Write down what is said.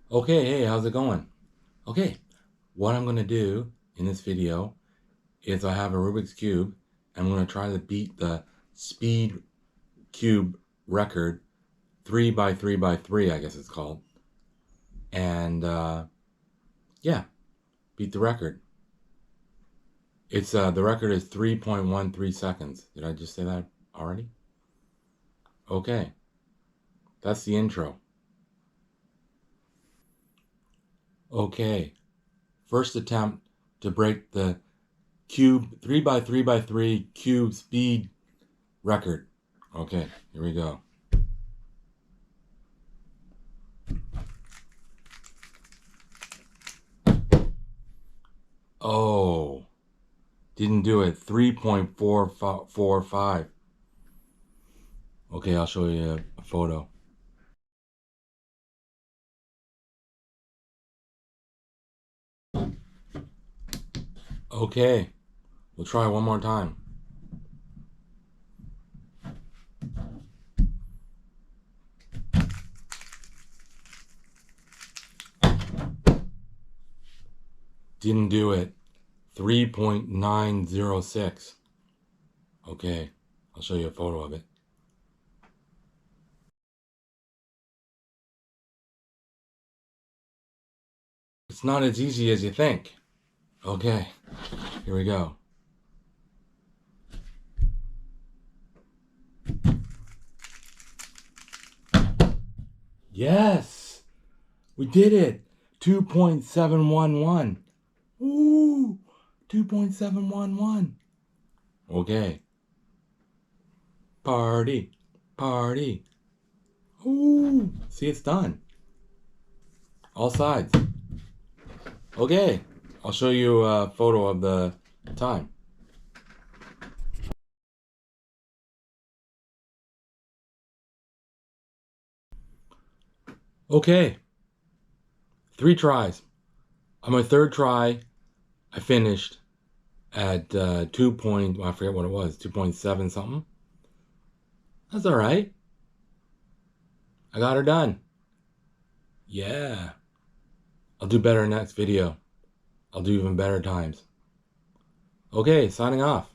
Okay, hey, how's it going? Okay, what I'm gonna do in this video is I have a Rubik's Cube and I'm gonna try to beat the speed cube record 3 by 3 by 3, I guess it's called. And yeah, beat the record. It's the record is 3.13 seconds. Did I just say that already? Okay, that's the intro. Okay, first attempt to break the cube 3 by 3 by 3 cube speed record. Okay, here we go. Oh, didn't do it. 3.445. Okay, I'll show you a photo. Okay, we'll try one more time. Didn't do it. 3.906. Okay, I'll show you a photo of it. It's not as easy as you think. Okay, here we go. Yes, we did it. 2.711. Ooh, 2.711. Okay. Party, party. Ooh, see, it's done. All sides. Okay, I'll show you a photo of the time. Okay, 3 tries. On my 3rd try, I finished at 2 point, well, I forget what it was, 2.7 something. That's all right. I got her done. Yeah. I'll do better next video. I'll do even better times. Okay, signing off.